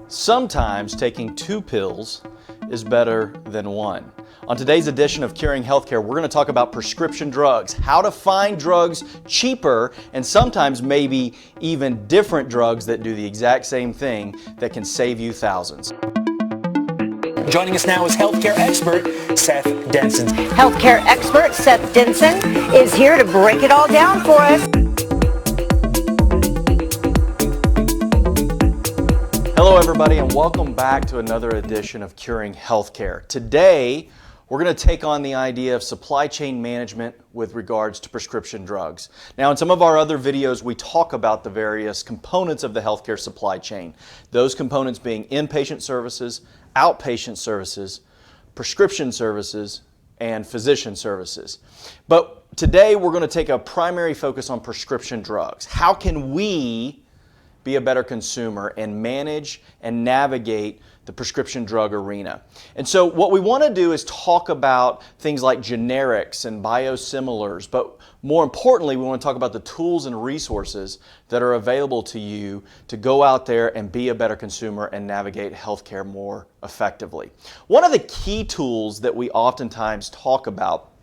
Sometimes taking 2 pills is better than 1. On today's edition of Curing Healthcare, we're going to talk about prescription drugs, how to find drugs cheaper, and sometimes maybe even different drugs that do the exact same thing that can save you thousands. Joining us now is healthcare expert Seth Denson. Healthcare expert Seth Denson is here to break it all down for us. Hello everybody, and welcome back to another edition of Curing Healthcare. Today, we're going to take on the idea of supply chain management with regards to prescription drugs. Now, in some of our other videos, we talk about the various components of the healthcare supply chain. Those components being inpatient services, outpatient services, prescription services, and physician services. But today, we're going to take a primary focus on prescription drugs. How can we be a better consumer and manage and navigate the prescription drug arena? And so what we want to do is talk about things like generics and biosimilars, but more importantly, we want to talk about the tools and resources that are available to you to go out there and be a better consumer and navigate healthcare more effectively. One of the key tools that we oftentimes talk about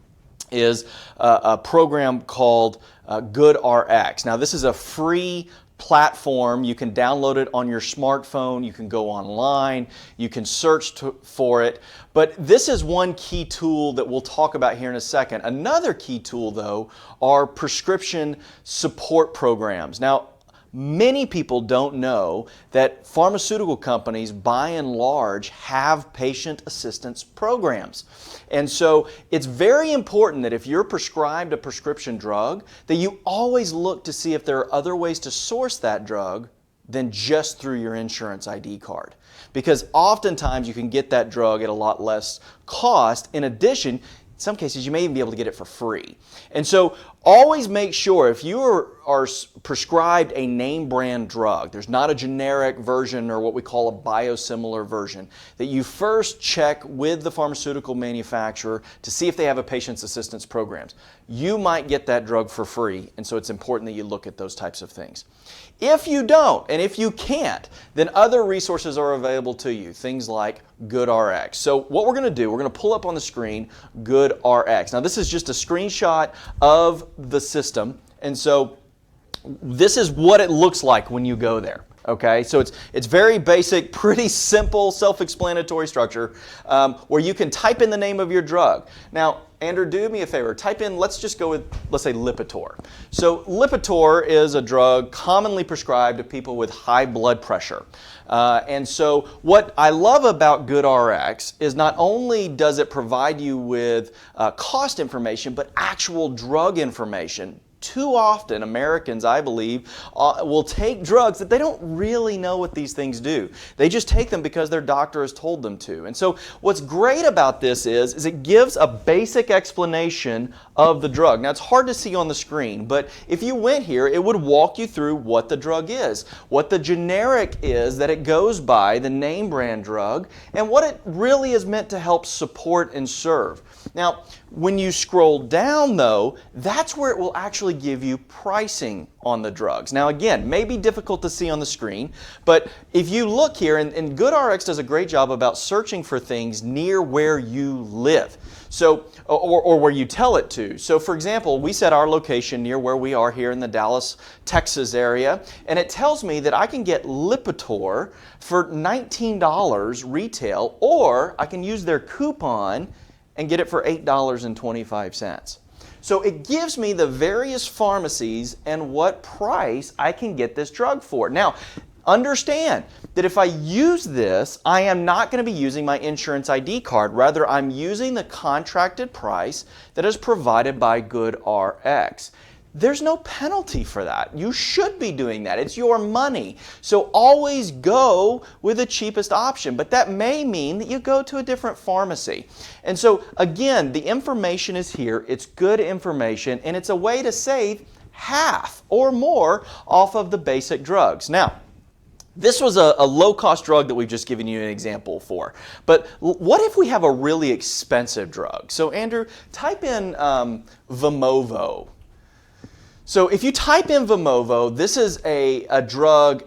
is a program called GoodRx. Now, this is a free platform. You can download it on your smartphone, you can go online, you can search for it. But this is one key tool that we'll talk about here in a second. Another key tool, though, are prescription support programs. Now, many people don't know that pharmaceutical companies, by and large, have patient assistance programs. And so it's very important that if you're prescribed a prescription drug, that you always look to see if there are other ways to source that drug than just through your insurance ID card. Because oftentimes you can get that drug at a lot less cost. In addition, in some cases, you may even be able to get it for free. And so always make sure if you are prescribed a name brand drug, there's not a generic version or what we call a biosimilar version, that you first check with the pharmaceutical manufacturer to see if they have a patient's assistance programs. You might get that drug for free, and so it's important that you look at those types of things. If you don't, and if you can't, then other resources are available to you, things like GoodRx. So what we're going to do, we're going to pull up on the screen GoodRx. Now, this is just a screenshot of the system, and so this is what it looks like when you go there. Okay, so it's very basic, pretty simple, self-explanatory structure where you can type in the name of your drug. Now, Andrew, do me a favor. Type in, let's just go with, let's say Lipitor. So Lipitor is a drug commonly prescribed to people with high blood pressure. And so what I love about GoodRx is not only does it provide you with cost information, but actual drug information. Too often, Americans, I believe, will take drugs that they don't really know what these things do. They just take them because their doctor has told them to. And so what's great about this is it gives a basic explanation of the drug. Now, it's hard to see on the screen, but if you went here, it would walk you through what the drug is, what the generic is that it goes by, the name brand drug, and what it really is meant to help support and serve. Now, when you scroll down, though, that's where it will actually give you pricing on the drugs. Now, again, may be difficult to see on the screen, but if you look here, and GoodRx does a great job about searching for things near where you live. So, or where you tell it to. So, for example, we set our location near where we are here in the Dallas, Texas area, and it tells me that I can get Lipitor for $19 retail, or I can use their coupon and get it for $8.25. So it gives me the various pharmacies and what price I can get this drug for. Now, understand that if I use this, I am not going to be using my insurance ID card. Rather, I'm using the contracted price that is provided by GoodRx. There's no penalty for that. You should be doing that. It's your money. So always go with the cheapest option, but that may mean that you go to a different pharmacy. And so again, the information is here. It's good information, and it's a way to save half or more off of the basic drugs. Now, this was a low-cost drug that we've just given you an example for. But what if we have a really expensive drug? So Andrew, type in Vimovo. So if you type in Vimovo, this is a drug,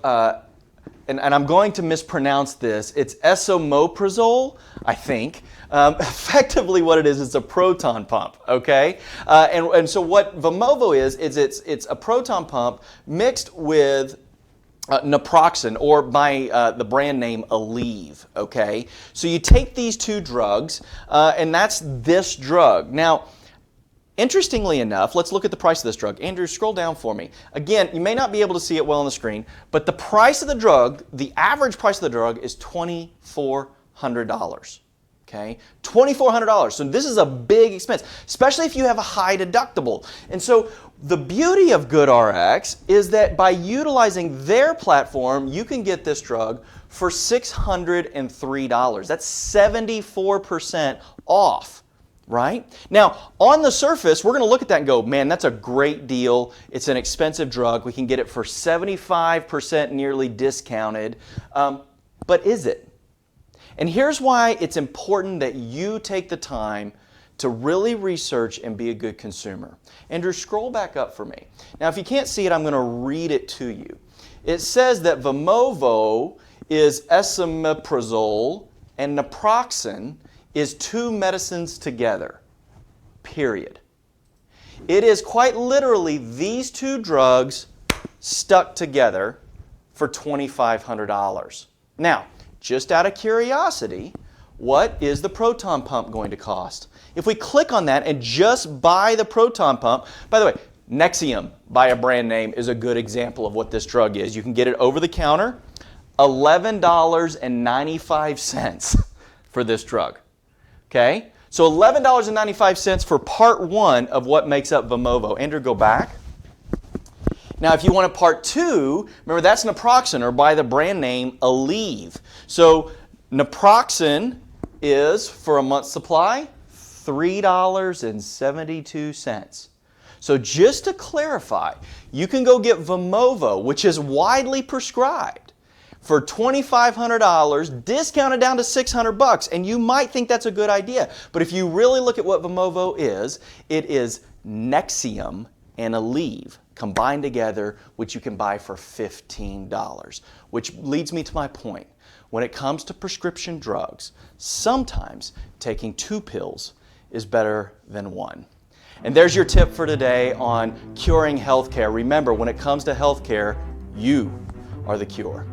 and I'm going to mispronounce this, it's esomeprazole, I think. Effectively what it is a proton pump, okay? And so what Vimovo is it's a proton pump mixed with naproxen, or by the brand name Aleve, okay? So you take these two drugs, and that's this drug. Now, interestingly enough, let's look at the price of this drug. Andrew, scroll down for me. Again, you may not be able to see it well on the screen, but the price of the drug, the average price of the drug is $2,400. Okay, $2,400. So this is a big expense, especially if you have a high deductible. And so the beauty of GoodRx is that by utilizing their platform, you can get this drug for $603. That's 74% off. Right? Now, on the surface, we're going to look at that and go, man, that's a great deal. It's an expensive drug. We can get it for 75% nearly discounted. But is it? And here's why it's important that you take the time to really research and be a good consumer. Andrew, scroll back up for me. Now, if you can't see it, I'm going to read it to you. It says that Vimovo is esomeprazole and naproxen is two medicines together, period. It is quite literally these two drugs stuck together for $2,500. Now, just out of curiosity, what is the proton pump going to cost? If we click on that and just buy the proton pump, by the way, Nexium by a brand name is a good example of what this drug is. You can get it over the counter, $11.95 for this drug. Okay? So $11.95 for part one of what makes up Vimovo. Andrew, go back. Now, if you want a part two, remember that's naproxen, or by the brand name Aleve. So naproxen is, for a month's supply, $3.72. So just to clarify, you can go get Vimovo, which is widely prescribed, for $2,500, discounted down to $600, and you might think that's a good idea. But if you really look at what Vimovo is, it is Nexium and Aleve combined together, which you can buy for $15. Which leads me to my point. When it comes to prescription drugs, sometimes taking 2 pills is better than 1. And there's your tip for today on curing healthcare. Remember, when it comes to healthcare, you are the cure.